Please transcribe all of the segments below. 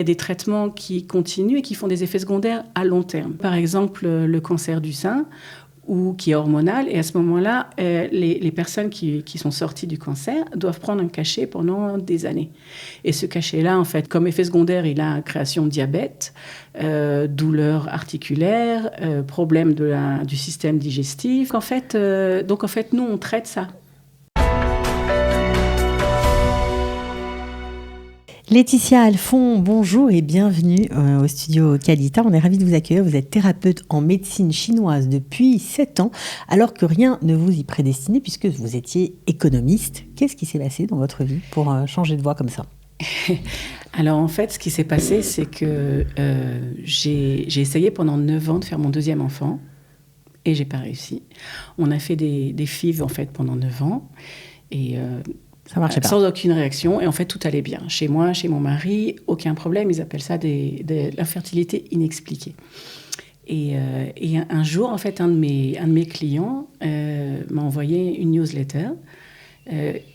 Il y a des traitements qui continuent et qui font des effets secondaires à long terme. Par exemple, le cancer du sein, ou qui est hormonal. Et à ce moment-là, les personnes qui sont sorties du cancer doivent prendre un cachet pendant des années. Et ce cachet-là, en fait, comme effet secondaire, il a création de diabète, douleurs articulaires, problèmes du système digestif. Donc, en fait, nous, on traite ça. Laetitia Alphon, bonjour et bienvenue au studio Qualita. On est ravis de vous accueillir. Vous êtes thérapeute en médecine chinoise depuis 7 ans, alors que rien ne vous y prédestinait puisque vous étiez économiste. Qu'est-ce qui s'est passé dans votre vie pour changer de voie comme ça ? Alors en fait, ce qui s'est passé, c'est que j'ai essayé pendant 9 ans de faire mon deuxième enfant et j'ai pas réussi. On a fait des FIV en fait pendant 9 ans et... ça marchait pas. Sans aucune réaction. Et en fait, tout allait bien. Chez moi, chez mon mari, aucun problème. Ils appellent ça de l'infertilité inexpliquée. Et un jour, en fait, un de mes clients m'a envoyé une newsletter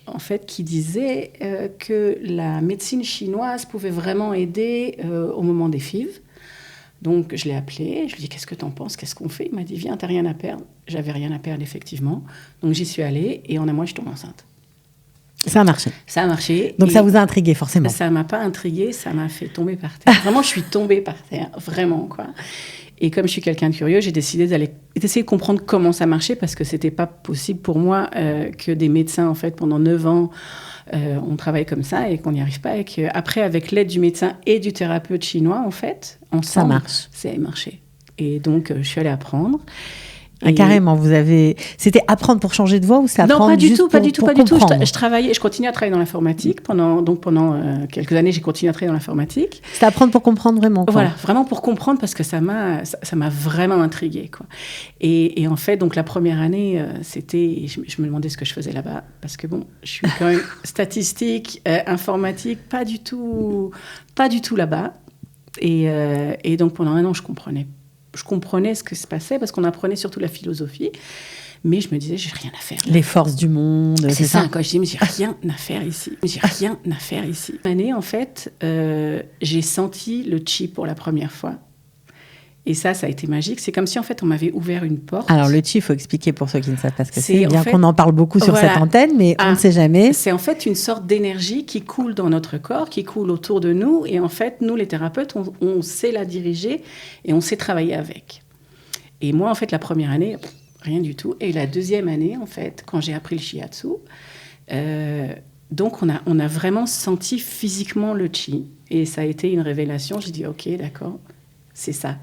en fait, qui disait que la médecine chinoise pouvait vraiment aider au moment des FIV. Donc, je l'ai appelé. Je lui ai dit, qu'est-ce que t'en penses ? Qu'est-ce qu'on fait ? Il m'a dit, viens, t'as rien à perdre. J'avais rien à perdre, effectivement. Donc, j'y suis allée. Et en un mois, je tombe enceinte. Ça a marché. Ça a marché. Donc ça vous a intrigué forcément. Ça m'a pas intrigué, ça m'a fait tomber par terre. Vraiment, je suis tombée par terre, vraiment quoi. Et comme je suis quelqu'un de curieux, j'ai décidé d'essayer de comprendre comment ça marchait parce que c'était pas possible pour moi que des médecins en fait pendant 9 ans on travaille comme ça et qu'on n'y arrive pas et qu'après avec l'aide du médecin et du thérapeute chinois en fait ensemble, ça a marché. Et donc je suis allée apprendre. Carrément, c'était apprendre pour changer de voie ou c'est apprendre non, pas du tout. Je continuais à travailler dans l'informatique pendant quelques années. J'ai continué à travailler dans l'informatique. C'est apprendre pour comprendre vraiment. Quoi. Voilà, vraiment pour comprendre parce que ça m'a vraiment intriguée quoi. Et en fait, donc la première année, je me demandais ce que je faisais là-bas parce que bon, je suis quand même statistique, informatique, pas du tout là-bas. Et donc pendant un an, je comprenais ce que se passait parce qu'on apprenait surtout la philosophie, mais je me disais, j'ai rien à faire. Les forces du monde, c'est ça. Quand je dis, mais j'ai rien à faire ici. Une année, en fait, j'ai senti le chi pour la première fois. Et ça a été magique. C'est comme si, en fait, on m'avait ouvert une porte. Alors, le chi, il faut expliquer pour ceux qui ne savent pas ce que c'est. Bien qu'on en parle beaucoup sur cette antenne, mais on ne sait jamais. C'est en fait une sorte d'énergie qui coule dans notre corps, qui coule autour de nous. Et en fait, nous, les thérapeutes, on sait la diriger et on sait travailler avec. Et moi, en fait, la première année, rien du tout. Et la deuxième année, en fait, quand j'ai appris le shiatsu, donc on a vraiment senti physiquement le chi. Et ça a été une révélation. J'ai dit, OK, d'accord, c'est ça.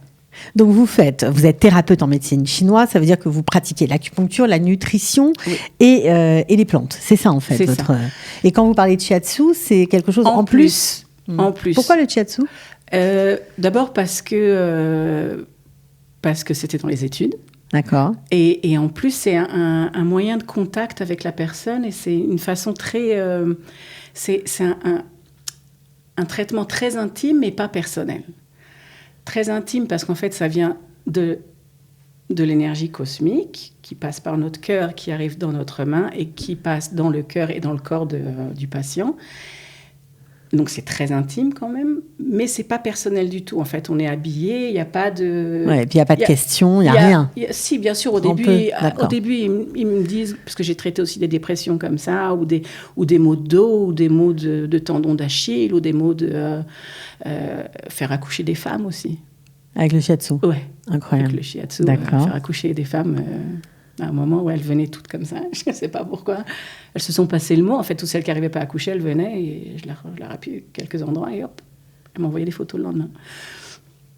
Donc vous êtes thérapeute en médecine chinoise, ça veut dire que vous pratiquez l'acupuncture, la nutrition et les plantes. C'est ça en fait. Ça. Et quand vous parlez de shiatsu, c'est quelque chose en plus. En plus. Pourquoi le shiatsu ? D'abord parce que c'était dans les études. D'accord. Et en plus, c'est un moyen de contact avec la personne et c'est une façon très... c'est un traitement très intime mais pas personnel. Très intime parce qu'en fait, ça vient de l'énergie cosmique qui passe par notre cœur, qui arrive dans notre main et qui passe dans le cœur et dans le corps du patient. Donc, c'est très intime quand même, mais c'est pas personnel du tout. En fait, on est habillé, il n'y a pas de... Ouais, et puis il n'y a pas de questions, il n'y a rien. Si, bien sûr, au début, ils me disent, parce que j'ai traité aussi des dépressions comme ça, ou des maux de dos, ou des maux de tendons d'Achille, ou des maux de faire accoucher des femmes aussi. Avec le shiatsu ? Ouais. Incroyable. Avec le shiatsu, faire accoucher des femmes... à un moment où elles venaient toutes comme ça, je ne sais pas pourquoi. Elles se sont passées le mot. En fait, toutes celles qui n'arrivaient pas à accoucher, elles venaient et je leur appuyais quelques endroits et hop, elles m'envoyaient des photos le lendemain.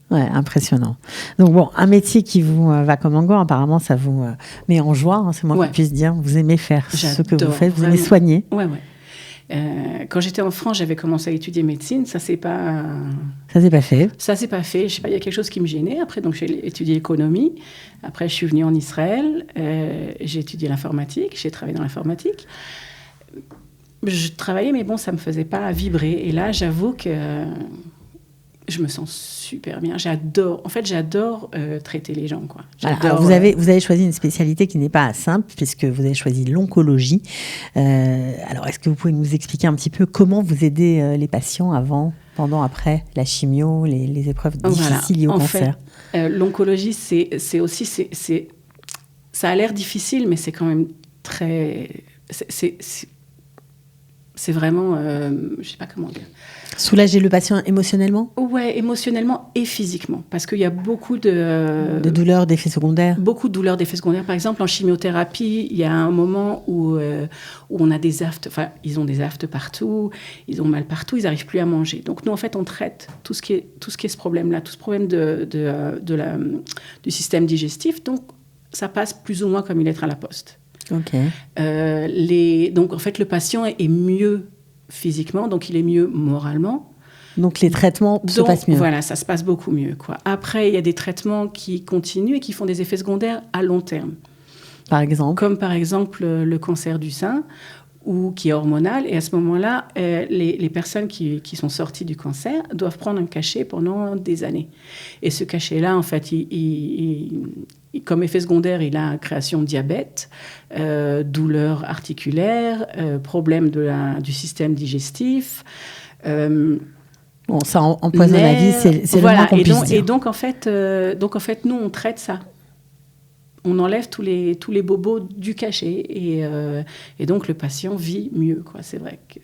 Ouais, impressionnant. Donc bon, un métier qui vous va comme un gant, apparemment, ça vous met en joie, c'est moins qu'on puisse dire. Vous aimez faire ce que vous faites, vous aimez soigner. Ouais. Quand j'étais en France, j'avais commencé à étudier médecine. Ça s'est pas fait. Je sais pas, il y a quelque chose qui me gênait. Après, donc j'ai étudié l'économie. Après, je suis venue en Israël. J'ai étudié l'informatique. J'ai travaillé dans l'informatique. Je travaillais, mais bon, ça me faisait pas vibrer. Et là, j'avoue que Je me sens super bien. J'adore traiter les gens, quoi. Alors, vous avez choisi une spécialité qui n'est pas simple, puisque vous avez choisi l'oncologie. Alors, est-ce que vous pouvez nous expliquer un petit peu comment vous aidez les patients avant, pendant, après la chimio, les épreuves difficiles liées au cancer? L'oncologie, c'est aussi... ça a l'air difficile, mais c'est quand même très... C'est vraiment... je ne sais pas comment dire. Soulager le patient émotionnellement ? Ouais, émotionnellement et physiquement. Parce qu'il y a beaucoup de douleurs, d'effets secondaires. Beaucoup de douleurs, d'effets secondaires. Par exemple, en chimiothérapie, il y a un moment où on a des aftes. Enfin, ils ont des aftes partout, ils ont mal partout, ils n'arrivent plus à manger. Donc, nous, en fait, on traite tout ce qui est ce problème-là, tout ce problème du système digestif. Donc, ça passe plus ou moins comme une lettre à la poste. OK. Donc, en fait, le patient est mieux physiquement, donc il est mieux moralement. Donc les traitements se passent mieux. Voilà, ça se passe beaucoup mieux, quoi. Après, il y a des traitements qui continuent et qui font des effets secondaires à long terme. Par exemple ? Comme par exemple le cancer du sein, qui est hormonal. Et à ce moment-là, les personnes qui sont sorties du cancer doivent prendre un cachet pendant des années. Et ce cachet-là, en fait, comme effet secondaire, il a création de diabète, douleurs articulaires, problèmes du système digestif. Bon, ça empoisonne la vie, c'est voilà, le moins qu'on puisse dire. Et donc, en fait, nous, on traite ça. On enlève tous les bobos du cachet et donc le patient vit mieux, quoi. C'est vrai que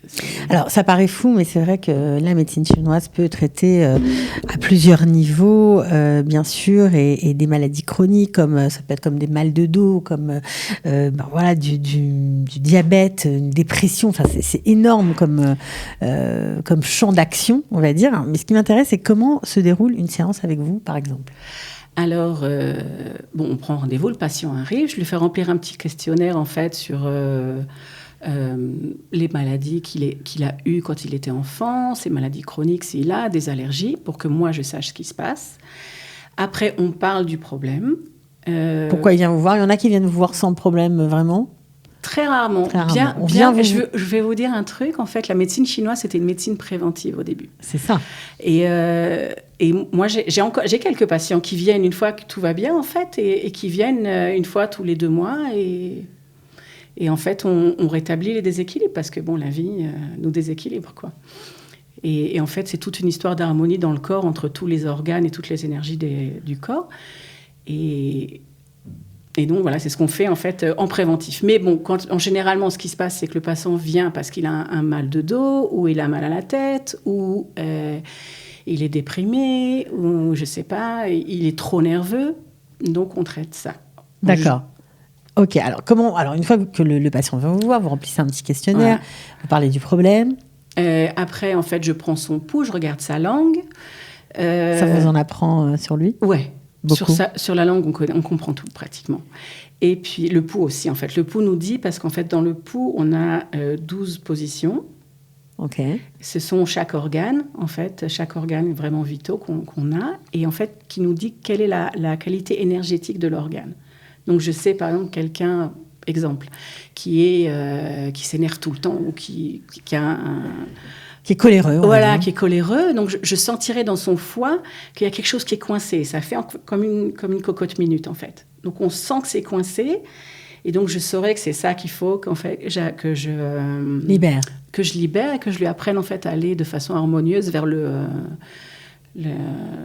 Alors, ça paraît fou, mais c'est vrai que la médecine chinoise peut traiter à plusieurs niveaux, bien sûr, et des maladies chroniques, ça peut être comme des mal de dos, comme voilà, du diabète, une dépression. Enfin, c'est énorme comme champ d'action, on va dire. Mais ce qui m'intéresse, c'est comment se déroule une séance avec vous, par exemple. Alors, on prend rendez-vous, le patient arrive, je lui fais remplir un petit questionnaire, en fait, sur les maladies qu'il a eues quand il était enfant, ses maladies chroniques, s'il a des allergies, pour que moi, je sache ce qui se passe. Après, on parle du problème. Pourquoi il vient vous voir ? Il y en a qui viennent vous voir sans problème, vraiment ? Très rarement. Je vais vous dire un truc. En fait, la médecine chinoise, c'était une médecine préventive au début. C'est ça. Et moi, j'ai quelques patients qui viennent une fois que tout va bien, en fait, et qui viennent une fois tous les 2 mois. Et en fait, on rétablit les déséquilibres parce que, la vie nous déséquilibre, quoi. Et en fait, c'est toute une histoire d'harmonie dans le corps entre tous les organes et toutes les énergies du corps. Et donc, voilà, c'est ce qu'on fait, en fait, en préventif. Mais bon, généralement, ce qui se passe, c'est que le patient vient parce qu'il a un mal de dos, ou il a mal à la tête, ou il est déprimé, ou je ne sais pas, il est trop nerveux. Donc, on traite ça. D'accord. OK. Alors, une fois que le patient vient vous voir, vous remplissez un petit questionnaire, voilà. Vous parlez du problème. Après, en fait, je prends son pouls, je regarde sa langue. Ça vous en apprend sur lui ? Ouais. Sur la langue, on comprend tout, pratiquement. Et puis, le pouls aussi, en fait. Le pouls nous dit, parce qu'en fait, dans le pouls, on a 12 positions. OK. Ce sont chaque organe vraiment vitaux qu'on a, et en fait, qui nous dit quelle est la qualité énergétique de l'organe. Donc, je sais, par exemple, quelqu'un, exemple, qui s'énerve tout le temps, ou qui a qui est coléreux. Voilà, qui est coléreux. Donc, je sentirais dans son foie qu'il y a quelque chose qui est coincé. Ça fait comme une cocotte minute, en fait. Donc, on sent que c'est coincé. Et donc, je saurais que c'est ça qu'il faut que je libère. Que je libère et que je lui apprenne, en fait, à aller de façon harmonieuse vers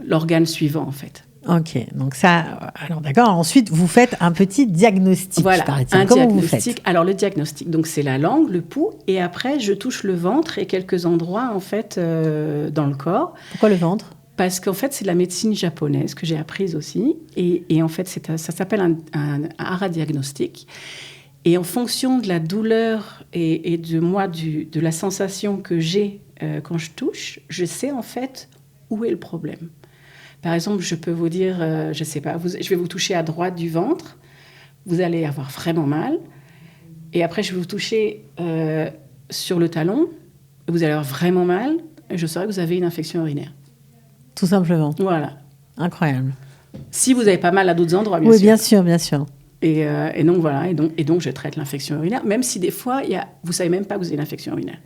l'organe suivant, en fait. OK, donc ça, alors d'accord. Ensuite, vous faites un petit diagnostic. Voilà, Comment vous faites ? Alors, le diagnostic, donc c'est la langue, le pouls, et après, je touche le ventre et quelques endroits, en fait, dans le corps. Pourquoi le ventre ? Parce qu'en fait, c'est de la médecine japonaise que j'ai apprise aussi. Et en fait, ça s'appelle un hara diagnostic. Et en fonction de la douleur et de la sensation que j'ai quand je touche, je sais, en fait, où est le problème. Par exemple, je peux vous dire, je ne sais pas, je vais vous toucher à droite du ventre, vous allez avoir vraiment mal. Et après, je vais vous toucher sur le talon, vous allez avoir vraiment mal, et je saurai que vous avez une infection urinaire. Tout simplement. Voilà. Incroyable. Si vous n'avez pas mal à d'autres endroits, bien sûr. Oui, bien sûr, bien sûr. Et donc, voilà. Et donc, je traite l'infection urinaire, même si des fois, vous ne savez même pas que vous avez une infection urinaire.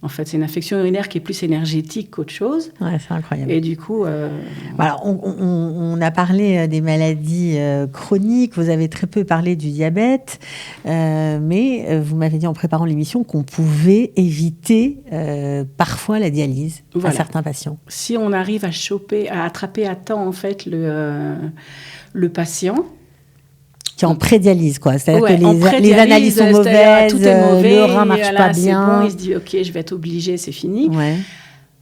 En fait, c'est une infection urinaire qui est plus énergétique qu'autre chose. Ouais, c'est incroyable. Et du coup... Voilà, on a parlé des maladies chroniques, vous avez très peu parlé du diabète, mais vous m'avez dit en préparant l'émission qu'on pouvait éviter parfois la dialyse à certains patients. Si on arrive à attraper à temps en fait le patient... Qui est en prédialyse, quoi. C'est-à-dire que les analyses sont mauvaises, tout est mauvais, le rein ne marche pas bien. Bon, il se dit, OK, je vais être obligé, c'est fini. Ouais.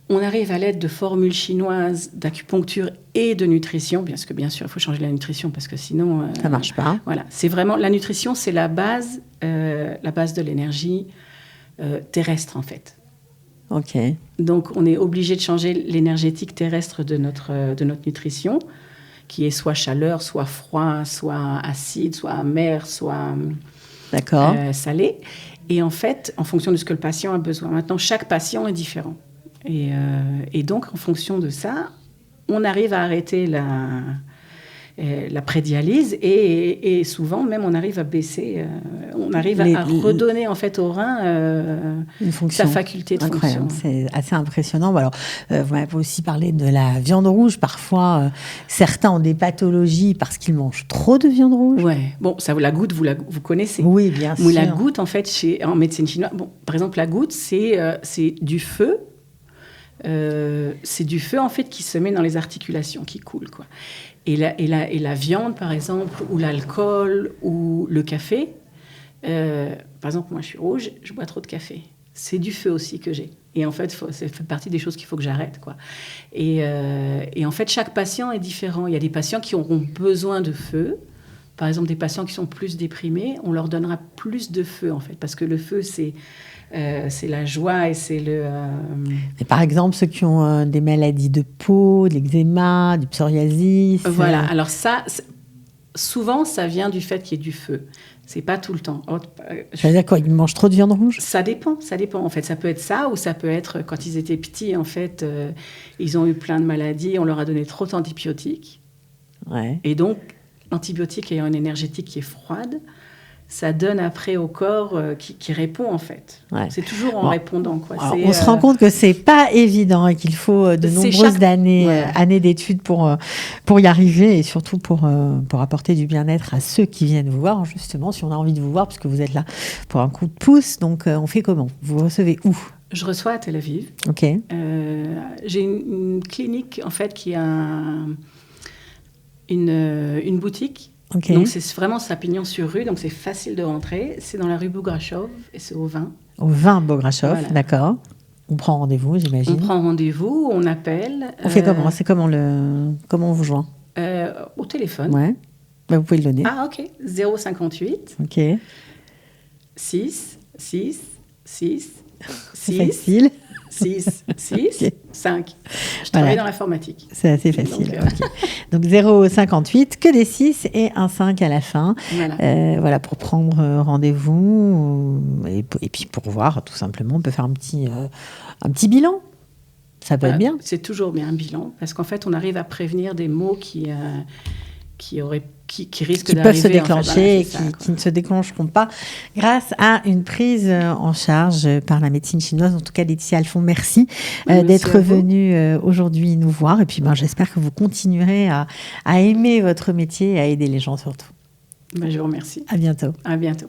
On arrive à l'aide de formules chinoises d'acupuncture et de nutrition, parce que bien sûr, il faut changer la nutrition, parce que sinon... ça ne marche pas. Voilà, c'est vraiment... La nutrition, c'est la base de l'énergie terrestre, en fait. OK. Donc, on est obligé de changer l'énergétique terrestre de notre nutrition, qui est soit chaleur, soit froid, soit acide, soit amer, soit salé. Et en fait, en fonction de ce que le patient a besoin. Maintenant, chaque patient est différent. Et donc, en fonction de ça, on arrive à arrêter la prédialyse et souvent, même, on arrive à baisser, on arrive à redonner en fait au rein sa faculté de fonction. C'est assez impressionnant. Alors, vous m'avez aussi parlé de la viande rouge. Parfois, certains ont des pathologies parce qu'ils mangent trop de viande rouge. Ouais. Bon, ça, la goutte, vous connaissez. Oui, bien sûr. La goutte, en fait, en médecine chinoise, par exemple, la goutte, c'est du feu. C'est du feu en fait qui se met dans les articulations, qui coule, quoi. Et la viande, par exemple, ou l'alcool, ou le café. Par exemple, moi, je suis rouge, je bois trop de café. C'est du feu aussi que j'ai. Et en fait, ça fait partie des choses qu'il faut que j'arrête, quoi. Et en fait, chaque patient est différent. Il y a des patients qui auront besoin de feu. Par exemple, des patients qui sont plus déprimés, on leur donnera plus de feu, en fait. Parce que le feu, c'est la joie et c'est le... Et par exemple, ceux qui ont des maladies de peau, de l'eczéma, du psoriasis... Voilà, alors ça, souvent, ça vient du fait qu'il y ait du feu. C'est pas tout le temps. C'est-à-dire quoi, ils mangent trop de viande rouge ? Ça dépend. En fait, ça peut être ça ou ça peut être, quand ils étaient petits, en fait, ils ont eu plein de maladies, on leur a donné trop d'antibiotiques. Ouais. Et donc, l'antibiotique ayant une énergétique qui est froide, ça donne après au corps qui répond, en fait. Ouais. C'est toujours en répondant, quoi. Alors, on se rend compte que c'est pas évident et qu'il faut de nombreuses années d'études pour y arriver et surtout pour apporter du bien-être à ceux qui viennent vous voir, justement, si on a envie de vous voir, parce que vous êtes là pour un coup de pouce. Donc, on fait comment ? Vous recevez où ? Je reçois à Tel Aviv. OK. J'ai une clinique, en fait, qui a une boutique. Okay. Donc, c'est vraiment ça, pignon sur rue, donc c'est facile de rentrer. C'est dans la rue Bograchov et c'est au 20. Au 20 Bograchov, voilà. D'accord. On prend rendez-vous, j'imagine. On prend rendez-vous, on appelle. On fait comment ? C'est comment on vous joint ? Au téléphone. Ouais. Bah, vous pouvez le donner. Ah, OK. 058. OK. 6, 6, 6, C'est facile. 6, 6, okay. 5. Je travaille dans l'informatique. C'est assez facile. Donc 0,58, que des 6 et un 5 à la fin. Voilà, pour prendre rendez-vous et puis pour voir, tout simplement, on peut faire un petit bilan. Ça peut être bien. C'est toujours bien un bilan, parce qu'en fait, on arrive à prévenir des maux qui risquent d'arriver, peuvent se déclencher en fait, qui ne se déclencheront pas grâce à une prise en charge par la médecine chinoise. En tout cas, Laetitia Alphon, merci d'être venue aujourd'hui nous voir. Et puis, j'espère que vous continuerez à aimer votre métier et à aider les gens surtout. Je vous remercie. À bientôt. À bientôt.